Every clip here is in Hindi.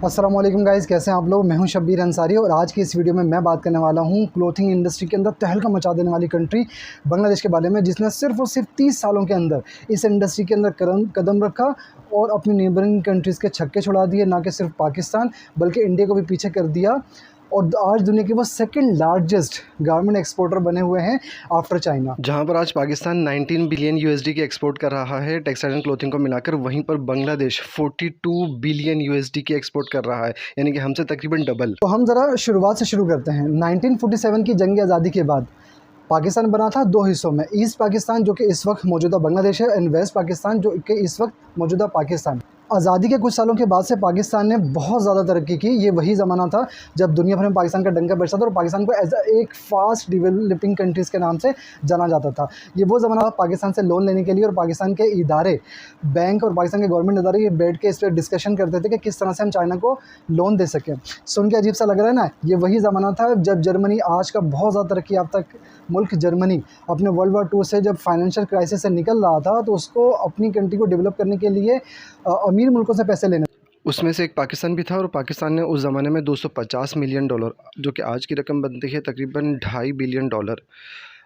अस्सलाम वालेकुम गाइस, कैसे हैं आप लोग। मैं हूं शब्बीर अंसारी और आज की इस वीडियो में मैं बात करने वाला हूं क्लोथिंग इंडस्ट्री के अंदर तहलका मचा देने वाली कंट्री बांग्लादेश के बारे में, जिसने सिर्फ और सिर्फ 30 सालों के अंदर इस इंडस्ट्री के अंदर कदम रखा और अपनी नेबरिंग कंट्रीज़ के छक्के छुड़ा दिए। ना कि सिर्फ पाकिस्तान बल्कि इंडिया को भी पीछे कर दिया और आज दुनिया के वो सेकंड लार्जेस्ट गारमेंट एक्सपोर्टर बने हुए हैं आफ्टर चाइना। जहां पर आज पाकिस्तान 19 बिलियन यूएसडी की एक्सपोर्ट कर रहा है टेक्सटाइल एंड क्लोथिंग को मिलाकर, वहीं पर बांग्लादेश 42 बिलियन यूएसडी की एक्सपोर्ट कर रहा है, यानी कि हमसे तकरीबन डबल। तो हम ज़रा शुरुआत से शुरू करते हैं। 1947 की जंग आज़ादी के बाद पाकिस्तान बना था दो हिस्सों में, ईस्ट पाकिस्तान जो कि इस वक्त मौजूदा बांग्लादेश है एंड वेस्ट पाकिस्तान जो कि इस वक्त मौजूदा पाकिस्तान। आज़ादी के कुछ सालों के बाद से पाकिस्तान ने बहुत ज़्यादा तरक्की की। ये वही ज़माना था जब दुनिया भर में पाकिस्तान का डंका बजता था और पाकिस्तान को एज एक फास्ट डेवलपिंग कंट्रीज़ के नाम से जाना जाता था। ये वो ज़माना था पाकिस्तान से लोन लेने के लिए और पाकिस्तान के इदारे, बैंक और पाकिस्तान के गवर्नमेंट इदारे ये बैठ के इस पर डिस्कशन करते थे कि किस तरह से हम चाइना को लोन दे सकें। सुन के अजीब सा लग रहा है ना, ये वही ज़माना था जब जर्मनी, आज का बहुत ज़्यादा तरक्की याफ्ता मुल्क जर्मनी, अपने वर्ल्ड वार 2 से जब फाइनेंशियल क्राइसिस से निकल रहा था तो उसको अपनी कंट्री को डेवलप करने के लिए अमीर मुल्कों से पैसे लेने। उसमें से एक पाकिस्तान भी था और पाकिस्तान ने उस ज़माने में 250 मिलियन डॉलर, जो कि आज की रकम बनती है तकरीबन 2.5 बिलियन डॉलर,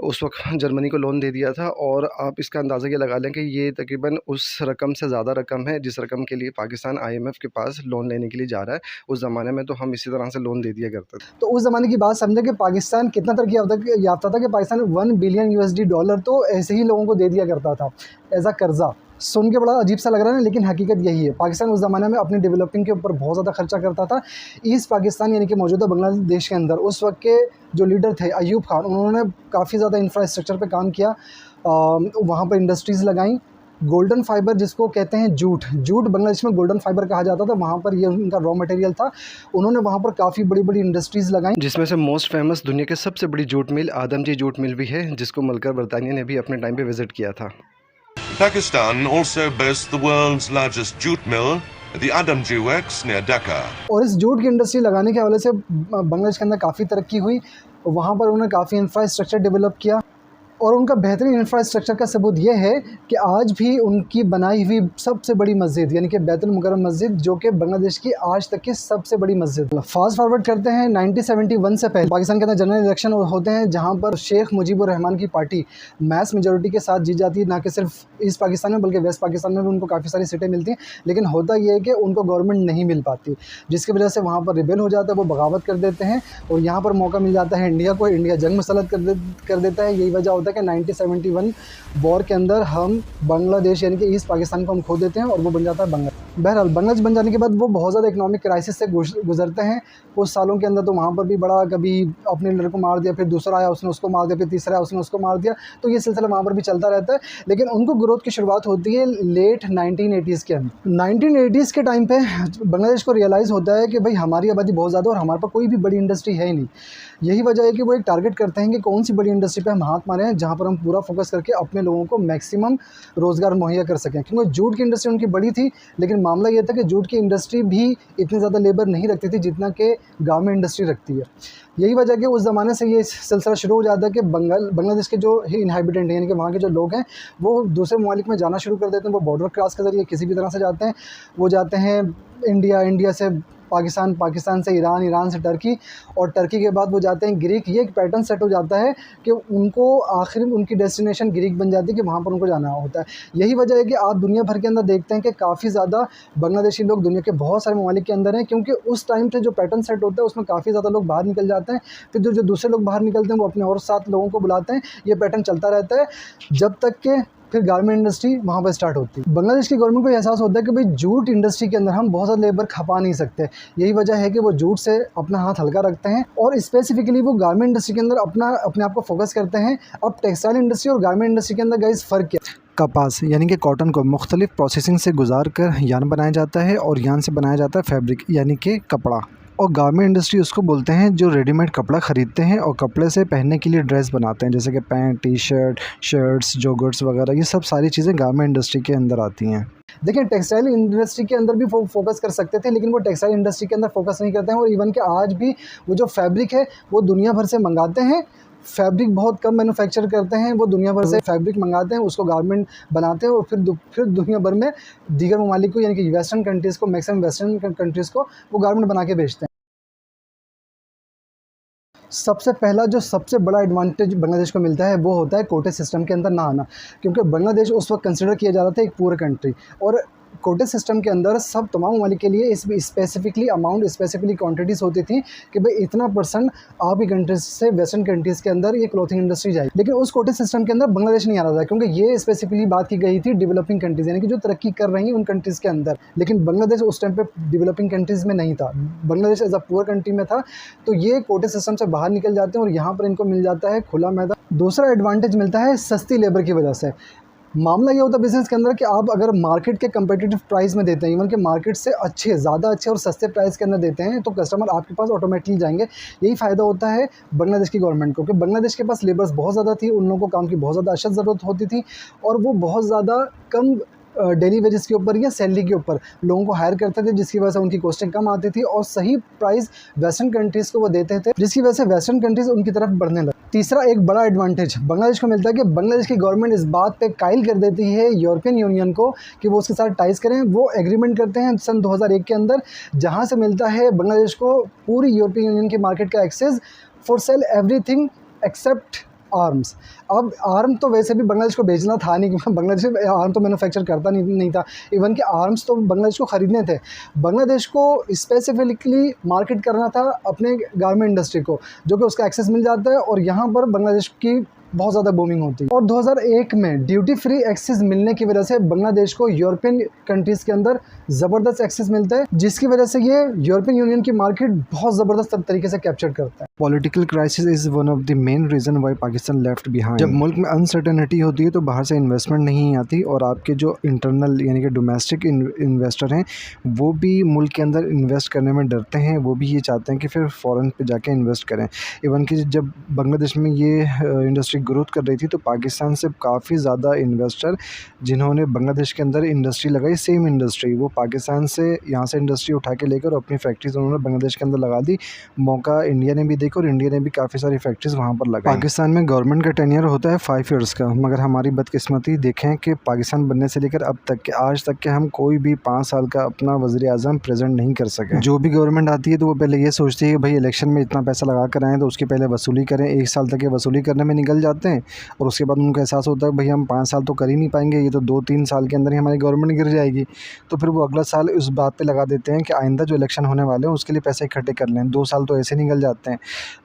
उस वक्त जर्मनी को लोन दे दिया था। और आप इसका अंदाज़ा ये लगा लें कि ये तकरीबन उस रकम से ज़्यादा रकम है जिस रकम के लिए पाकिस्तान IMF के पास लोन लेने के लिए जा रहा है। उस ज़माने में तो हम इसी तरह से लोन दे दिया करते थे। तो उस ज़माने की बात समझे कि पाकिस्तान कितना तरक्की याफ्ता था कि पाकिस्तान 1 बिलियन USD डॉलर तो ऐसे ही लोगों को दे दिया करता था एज अ कर्जा। सुन के बड़ा अजीब सा लग रहा है, लेकिन हकीकत यही है। पाकिस्तान उस ज़माने में अपनी डेवलपिंग के ऊपर बहुत ज़्यादा खर्चा करता था। ईस्ट पाकिस्तान यानी कि मौजूदा बांग्लादेश के अंदर उस वक्त के जो लीडर थे अयूब खान, उन्होंने काफ़ी ज़्यादा इंफ्रास्ट्रक्चर पे काम किया। वहाँ पर इंडस्ट्रीज़ लगाई। गोल्डन फाइबर जिसको कहते हैं जूट बांग्लादेश में गोल्डन फाइबर कहा जाता था, वहाँ पर ये उनका रॉ मटेरियल था। उन्होंने वहाँ पर काफ़ी बड़ी बड़ी इंडस्ट्रीज़ लगाई, जिसमें से मोस्ट फेमस दुनिया की सबसे बड़ी जूट मिल आदमजी जूट मिल भी है, जिसको मलका बरतानिया ने भी अपने टाइम पे विजिट किया था। Pakistan also boasts the world's largest jute mill at the Adamji Works near Dhaka. और इस जूट की इंडस्ट्री लगाने के हवाले से बांग्लादेश के अंदर काफ़ी तरक्की हुई। वहाँ पर उन्होंने काफ़ी इंफ्रास्ट्रक्चर डेवलप किया और उनका बेहतरीन इंफ्रास्ट्रक्चर का सबूत ये है कि आज भी उनकी बनाई हुई सबसे बड़ी मस्जिद यानी कि बैतुल मुकर्रम मस्जिद, जो कि बांग्लादेश की आज तक की सबसे बड़ी मस्जिद। फास्ट फॉरवर्ड करते हैं 1971 से पहले पाकिस्तान के अंदर जनरल इलेक्शन होते हैं, जहां पर शेख मुजीबुर रहमान की पार्टी मैस मेजोरिटी के साथ जीत जाती है। ना कि सिर्फ ईस्ट पाकिस्तान में बल्कि वेस्ट पाकिस्तान में भी उनको काफ़ी सारी सीटें मिलती हैं, लेकिन होता यह है कि उनको गवर्नमेंट नहीं मिल पाती, जिसकी वजह से वहाँ पर रिबेल हो जाता है, वो बगावत कर देते हैं और यहाँ पर मौका मिल जाता है इंडिया को। इंडिया जंग मुसल्लत कर देता है। यही वजह होता है कि 1971 वॉर के अंदर हम बांग्लादेश यानी कि ईस्ट पाकिस्तान को हम खो देते हैं और वो बन जाता है बांग्लादेश। बहरहाल बांग्लादेश बन जाने के बाद वो बहुत ज़्यादा इकोनॉमिक क्राइसिस से गुजरते हैं कुछ सालों के अंदर। तो वहाँ पर भी बड़ा, कभी अपने लीडर को मार दिया, फिर दूसरा आया उसने उसको मार दिया, फिर तीसरा आया उसने उसको मार दिया, तो ये सिलसिला वहाँ पर भी चलता रहता है। लेकिन उनको ग्रोथ की शुरुआत होती है लेट 1980s के अंदर। 1980s के टाइम पे बांग्लादेश को रियलाइज़ होता है कि भाई हमारी आबादी बहुत ज़्यादा और हमारे पास कोई भी बड़ी इंडस्ट्री है ही नहीं। यही वजह है कि वो एक टारगेट करते हैं कि कौन सी बड़ी इंडस्ट्री पे हम हाथ मारें हैं जहाँ पर हम पूरा फोकस करके अपने लोगों को मैक्सिमम रोज़गार मुहैया कर सकें। क्योंकि जूट की इंडस्ट्री उनकी बड़ी थी, लेकिन मामला ये था कि जूट की इंडस्ट्री भी इतनी ज़्यादा लेबर नहीं रखती थी जितना कि गारमेंट इंडस्ट्री रखती है। यही वजह कि उस ज़माने से ये सिलसिला शुरू हो जाता है कि बांग्लादेश के जो इनहैबिटेंट हैं यानी कि वहाँ के जो लोग हैं वो दूसरे ममालिक में जाना शुरू कर देते हैं। वो बॉर्डर क्रॉस के ज़रिए किसी भी तरह से जाते हैं। वो जाते हैं इंडिया से पाकिस्तान, पाकिस्तान से ईरान, ईरान से टर्की और टर्की के बाद वो जाते हैं ग्रीक। ये एक पैटर्न सेट हो जाता है कि उनको आखिर में उनकी डेस्टिनेशन ग्रीक बन जाती है कि वहाँ पर उनको जाना होता है। यही वजह है कि आप दुनिया भर के अंदर देखते हैं कि काफ़ी ज़्यादा बांग्लादेशी लोग दुनिया के बहुत सारे ममालिक के अंदर हैं, क्योंकि उस टाइम से जो पैटर्न सेट होता है उसमें काफ़ी ज़्यादा लोग बाहर निकल जाते हैं। फिर जो दूसरे लोग बाहर निकलते हैं वो अपने और साथ लोगों को बुलाते हैं। ये पैटर्न चलता रहता है जब तक कि फिर गारमेंट इंडस्ट्री वहाँ पर स्टार्ट होती है। बांग्लादेश की गवर्नमेंट को एहसास होता है कि भाई जूट इंडस्ट्री के अंदर हम बहुत ज़्यादा लेबर खपा नहीं सकते। यही वजह है कि वो जूट से अपना हाथ हल्का रखते हैं और स्पेसिफिकली वो गारमेंट इंडस्ट्री के अंदर अपने आप को फोकस करते हैं। अब टेक्सटाइल इंडस्ट्री और गारमेंट इंडस्ट्री के अंदर गाइस फ़र्क क्या? कपास यानी कि कॉटन को मुख्तलिफ प्रोसेसिंग से गुजार कर यान बनाया जाता है और यान से बनाया जाता है फैब्रिक यानी कि कपड़ा। और गारमेंट इंडस्ट्री उसको बोलते हैं जो रेडीमेड कपड़ा ख़रीदते हैं और कपड़े से पहनने के लिए ड्रेस बनाते हैं, जैसे कि pant, T shirt, shirts, joggers वगैरह। ये सब सारी चीज़ें गारमेंट इंडस्ट्री के अंदर आती हैं। देखिए टेक्सटाइल इंडस्ट्री के अंदर भी फोकस कर सकते थे, लेकिन वो टेक्सटाइल इंडस्ट्री के अंदर फोकस नहीं करते हैं और इवन कि आज भी वो जो फैब्रिक है वो दुनिया भर से मंगाते हैं। फैब्रिक बहुत कम मैन्युफैक्चर करते हैं, वो दुनिया भर से फैब्रिक मंगाते हैं, उसको गारमेंट बनाते हैं और फिर दुनिया भर में दीगर ममालिक को यानी कि वेस्टर्न कंट्रीज़ को, मैक्सिमम वेस्टर्न कंट्रीज़ को वो गारमेंट बना के बेचते हैं। सबसे पहला जो सबसे बड़ा एडवांटेज बांग्लादेश को मिलता है वो होता है कोटे सिस्टम के अंदर ना आना, क्योंकि बांग्लादेश उस वक्त कंसिडर किया जा रहा था एक पुअर कंट्री, और कोटे सिस्टम के अंदर सब तमाम ममालिक के लिए इस स्पेसिफिकली अमाउंट, स्पेसिफिकली क्वांटिटीज़ होती थी कि भाई इतना परसेंट आपकी कंट्रीज से वेस्टर्न कंट्रीज़ के अंदर ये क्लॉथिंग इंडस्ट्री जाएगी। लेकिन उस कोटे सिस्टम के अंदर बांग्लादेश नहीं आ रहा था, क्योंकि ये स्पेसिफिकली बात की गई थी डेवलपिंग कंट्रीज़ यानी कि जो तरक्की कर रही हैं उन कंट्रीज़ के अंदर। लेकिन बांग्लादेश उस टाइम पर डेवलपिंग कंट्रीज़ में नहीं था, Bangladesh as a poor country में था। तो ये कोटे सिस्टम से बाहर निकल जाते हैं और यहाँ पर इनको मिल जाता है खुला मैदान। दूसरा एडवांटेज मिलता है सस्ती लेबर की वजह से। मामला ये होता है बिज़नेस के अंदर कि आप अगर मार्केट के कंपेटिटिव प्राइस में देते हैं, इवन कि मार्केट से ज़्यादा अच्छे और सस्ते प्राइस के अंदर देते हैं, तो कस्टमर आपके पास ऑटोमेटिकली जाएंगे। यही फ़ायदा होता है बांग्लादेश की गवर्नमेंट को, कि बांग्लादेश के पास लेबर्स बहुत ज़्यादा थी, उन लोगों को काम की बहुत ज़्यादा अशद ज़रूरत होती थी और वो बहुत ज़्यादा कम डेली वेजेस के ऊपर या सैलरी के ऊपर लोगों को हायर करते थे, जिसकी वजह से उनकी कॉस्टिंग कम आती थी और सही प्राइस वेस्टर्न कंट्रीज़ को वो देते थे, जिसकी वजह से वेस्टर्न कंट्रीज़ उनकी तरफ बढ़ने लगे। तीसरा एक बड़ा एडवांटेज बांग्लादेश को मिलता है कि बांग्लादेश की गवर्नमेंट इस बात पे कायल कर देती है यूरोपियन यूनियन को कि वो उसके साथ टाइज करें। वो एग्रीमेंट करते हैं सन 2001 के अंदर, जहाँ से मिलता है बांग्लादेश को पूरी यूरोपियन यूनियन की मार्केट का access for sale everything except arms. अब आर्म तो वैसे भी बांग्लादेश को बेचना था नहीं, क्योंकि बांग्लादेश आर्म तो मैन्युफैक्चर करता नहीं था। इवन कि आर्म्स तो बांग्लादेश को ख़रीदने थे, बांग्लादेश को स्पेसिफिकली मार्केट करना था अपने गारमेंट इंडस्ट्री को, जो कि उसका एक्सेस मिल जाता है और यहाँ पर बांग्लादेश की बहुत ज़्यादा बूमिंग होती है। और 2001 में ड्यूटी फ्री एक्सेस मिलने की वजह से बांग्लादेश को यूरोपियन कंट्रीज़ के अंदर ज़बरदस्त एक्सेस मिलता है, जिसकी वजह से ये यूरोपियन यूनियन की मार्केट बहुत ज़बरदस्त तरीके से कैप्चर करता है। Political crisis is one of the main reason why Pakistan left behind. जब मुल्क में अनसर्टेनिटी होती है तो बाहर से इन्वेस्टमेंट नहीं आती और आपके जो इंटरनल यानी कि डोमेस्टिक इन्वेस्टर हैं वो भी मुल्क के अंदर इन्वेस्ट करने में डरते हैं। वो भी ये चाहते हैं कि फिर फ़ॉरेन पे जाके इन्वेस्ट करें। इवन कि जब बांग्लादेश में ये इंडस्ट्री ग्रोथ कर रही थी तो पाकिस्तान से काफ़ी ज़्यादा इन्वेस्टर जिन्होंने बांग्लादेश के अंदर इंडस्ट्री लगाई, सेम इंडस्ट्री, वो पाकिस्तान से यहाँ से इंडस्ट्री उठा के लेकर अपनी फैक्ट्रीज उन्होंने बांग्लादेश के अंदर लगा दी। मौका इंडिया ने भी देखा और इंडिया ने भी काफ़ी सारी फैक्ट्रीज वहाँ पर लगाई। पाकिस्तान में गवर्नमेंट का टेन्योर होता है 5 ईयर्स का, मगर हमारी बदकिस्मती देखें कि पाकिस्तान बनने से लेकर अब तक के आज तक के हम कोई भी 5 साल का अपना वज़ीर आज़म प्रेजेंट नहीं कर सके। जो भी गवर्नमेंट आती है तो वो पहले ये सोचती है कि भाई इलेक्शन में इतना पैसा लगा कर आएँ तो उसकी पहले वसूली करें। 1 साल तक ये वसूली करने में निकल जाते हैं और उसके बाद उनको एहसास होता है भाई हम 5 साल तो कर ही नहीं पाएंगे, ये तो 2-3 साल के अंदर ही हमारी गवर्नमेंट गिर जाएगी। तो फिर वो अगला साल उस बात पे लगा देते हैं कि आइंदा जो इलेक्शन होने वाले हैं उसके लिए पैसे इकट्ठे कर लें। 2 साल तो ऐसे निकल जाते हैं।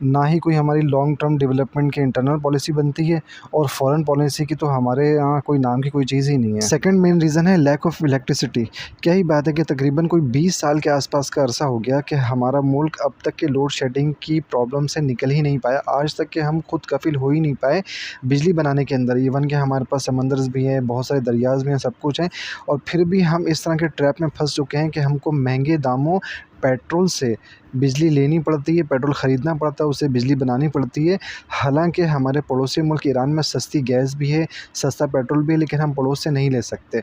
ना ही कोई हमारी लॉन्ग टर्म डेवलपमेंट की इंटरनल पॉलिसी बनती है और फॉरेन पॉलिसी की तो हमारे यहाँ कोई नाम की कोई चीज़ ही नहीं है। सेकंड मेन रीज़न है लैक ऑफ इलेक्ट्रिसिटी। क्या ही बात है कि तकरीबन कोई 20 साल के आसपास का अरसा हो गया कि हमारा मुल्क अब तक के लोड शेडिंग की प्रॉब्लम से निकल ही नहीं पाया। आज तक के हम खुद कफिल हो ही नहीं पाए बिजली बनाने के अंदर। इवन कि हमारे पास समंदर भी है, बहुत सारे दरियाज़ भी हैं, सब कुछ हैं, और फिर भी हम इस तरह के ट्रैप में फंस चुके हैं कि हमको महंगे दामों पेट्रोल से बिजली लेनी पड़ती है, पेट्रोल ख़रीदना पड़ता है, उससे बिजली बनानी पड़ती है। हालांकि हमारे पड़ोसी मुल्क ईरान में सस्ती गैस भी है, सस्ता पेट्रोल भी है, लेकिन हम पड़ोस से नहीं ले सकते।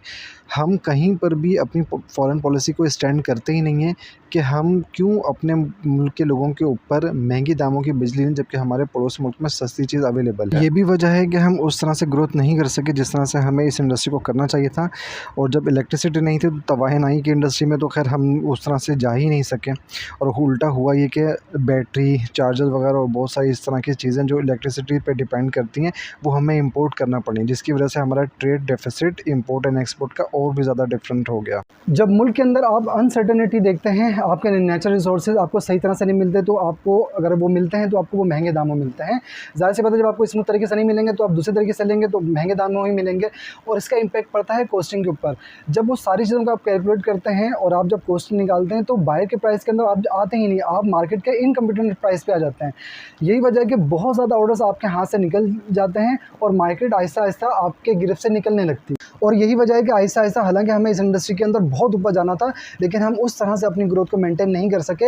हम कहीं पर भी अपनी फॉरेन पॉलिसी को स्टैंड करते ही नहीं हैं कि हम क्यों अपने मुल्क के लोगों के ऊपर महंगी दामों की बिजली लें जबकि हमारे पड़ोस मुल्क में सस्ती चीज़ अवेलेबल है। ये भी वजह है कि हम उस तरह से ग्रोथ नहीं कर सके जिस तरह से हमें इस इंडस्ट्री को करना चाहिए था। और जब इलेक्ट्रिसिटी नहीं थी तो तवाहिनाई की इंडस्ट्री में तो खैर हम उस तरह से जा ही नहीं सके। और उल्टा हुआ ये कि बैटरी, चार्जर वगैरह और बहुत सारी इस तरह की चीज़ें जो इलेक्ट्रिसिटी पे डिपेंड करती हैं वो हमें इंपोर्ट करना पड़ी, जिसकी वजह से हमारा trade deficit import and export का और भी ज़्यादा डिफरेंट हो गया। जब मुल्क के अंदर आप अनसर्टेनिटी देखते हैं, आपके नेचुरल रिसोर्सेज आपको सही तरह से नहीं मिलते, तो आपको अगर वो मिलते हैं तो आपको वो महंगे दामों मिलते हैं। ज़ाहिर सी बात है जब आपको स्मूथ तरीके से नहीं मिलेंगे तो आप दूसरे तरीके से लेंगे तो महंगे दामों ही मिलेंगे और इसका इम्पैक्ट पड़ता है कॉस्टिंग के ऊपर। जब वो सारी चीज़ों को आप कैलकुलेट करते हैं और आप जब कॉस्टिंग निकालते हैं तो बाहर के प्राइस के अंदर आप आते ही नहीं, आप मार्केट के इनकम्पिटिटिव प्राइस पे आ जाते हैं। यही वजह है कि बहुत ज़्यादा ऑर्डर्स आपके हाथ से निकल जाते हैं और मार्केट आहिस्ता आहिस्ता आपके गिरफ्त से निकलने लगती है। और यही वजह है कि आहिस्ता आहिस्ता, हालांकि हमें इस इंडस्ट्री के अंदर बहुत ऊपर जाना था, लेकिन हम उस तरह से अपनी ग्रोथ ग्रोथ को मेंटेन नहीं कर सके।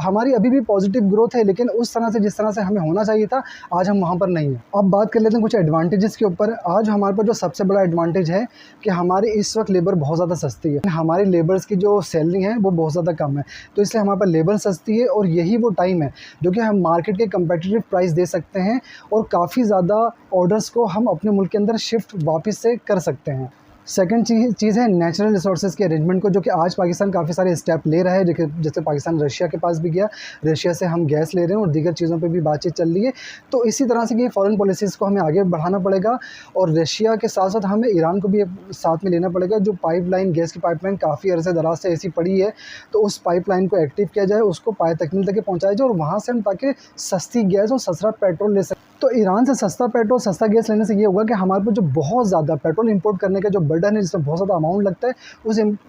हमारी अभी भी पॉजिटिव ग्रोथ है, लेकिन उस तरह से जिस तरह से हमें होना चाहिए था, आज हम वहाँ पर नहीं हैं। अब बात कर लेते हैं कुछ एडवांटेजेस के ऊपर। आज हमारे पास जो सबसे बड़ा एडवांटेज है कि हमारी इस वक्त लेबर बहुत ज़्यादा सस्ती है। हमारी लेबर्स की जो सैलरी है वो बहुत ज़्यादा कम है, तो इसलिए हमारे पास लेबर सस्ती है और यही वो टाइम है जो कि हम मार्केट के कंपेटिटिव प्राइस दे सकते हैं और काफ़ी ज़्यादा ऑर्डर्स को हम अपने मुल्क के अंदर शिफ्ट वापस से कर सकते हैं। सेकंड चीज़ है नेचुरल रिसोर्सेज के अरेंजमेंट को, जो कि आज पाकिस्तान काफ़ी सारे स्टेप ले रहा है। जैसे पाकिस्तान रशिया के पास भी गया, रशिया से हम गैस ले रहे हैं और दीगर चीज़ों पे भी बातचीत चल रही है। तो इसी तरह से कि फ़ॉरेन पॉलिसीज़ को हमें आगे बढ़ाना पड़ेगा और रशिया के साथ साथ हमें ईरान को भी साथ में लेना पड़ेगा। जो पाइपलाइन, गैस की पाइपलाइन काफ़ी अरसे दराज से ऐसी पड़ी है, तो उस पाइपलाइन को एक्टिव किया जाए, उसको पाए तकमील तक पहुँचाया जाए और वहाँ से हम ताकि सस्ती गैस और सस्ता पेट्रोल ले सकें। तो ईरान से सस्ता पेट्रोल, सस्ता गैस लेने से ये होगा कि हमारे पास जो बहुत ज़्यादा पेट्रोल इंपोर्ट करने का जो बर्डन है, जिसमें बहुत ज़्यादा अमाउंट लगता है,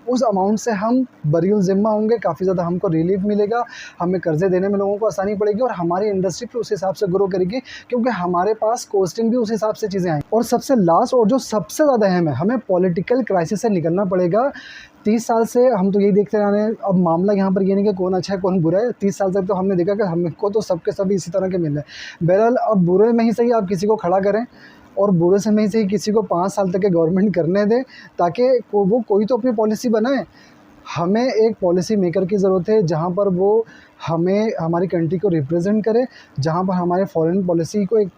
उस अमाउंट से हम बरीउल ज़िम्मा होंगे, काफ़ी ज़्यादा हमको रिलीफ मिलेगा, हमें कर्ज़े देने में लोगों को आसानी पड़ेगी और हमारी इंडस्ट्री भी उस हिसाब से ग्रो करेगी, क्योंकि हमारे पास कॉस्टिंग भी उस हिसाब से चीज़ें आएँ। और सबसे लास्ट और जो सबसे ज़्यादा अहम है, हमें पॉलिटिकल क्राइसिस से निकलना पड़ेगा। 30 साल से हम तो यही देखते रह रहे हैं। अब मामला यहाँ पर ये नहीं कि कौन अच्छा है कौन बुरा है। 30 साल तक तो हमने देखा कि हमको तो सबके सभी इसी तरह के मिले। बहरहाल अब बुरे में ही सही आप किसी को खड़ा करें और बुरे से में ही सही किसी को 5 साल तक के गवर्नमेंट करने दें, ताकि वो कोई तो अपनी पॉलिसी बनाए। हमें एक पॉलिसी मेकर की ज़रूरत है जहाँ पर वो हमें, हमारी कंट्री को रिप्रेजेंट करे, जहाँ पर हमारे फॉरेन पॉलिसी को एक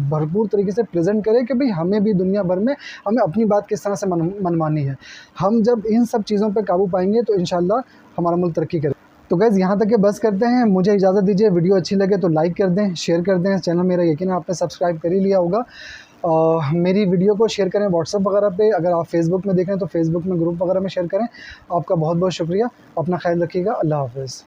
भरपूर तरीके से प्रेजेंट करें कि भाई हमें भी दुनिया भर में हमें अपनी बात किस तरह से मनवानी है। हम जब इन सब चीज़ों पे काबू पाएंगे तो इंशाल्लाह हमारा मुल्क तरक्की करे। तो गाइज़ यहाँ तक के बस करते हैं, मुझे इजाज़त दीजिए। वीडियो अच्छी लगे तो लाइक कर दें, शेयर कर दें। चैनल मेरा यकीन आपने सब्सक्राइब कर ही लिया होगा। मेरी वीडियो को शेयर करें व्हाट्सअप वगैरह पे। अगर आप फेसबुक में देख रहे हैं तो फेसबुक में ग्रुप वगैरह में शेयर करें। आपका बहुत बहुत शुक्रिया। अपना ख्याल रखिएगा। अल्लाह हाफ़िज़।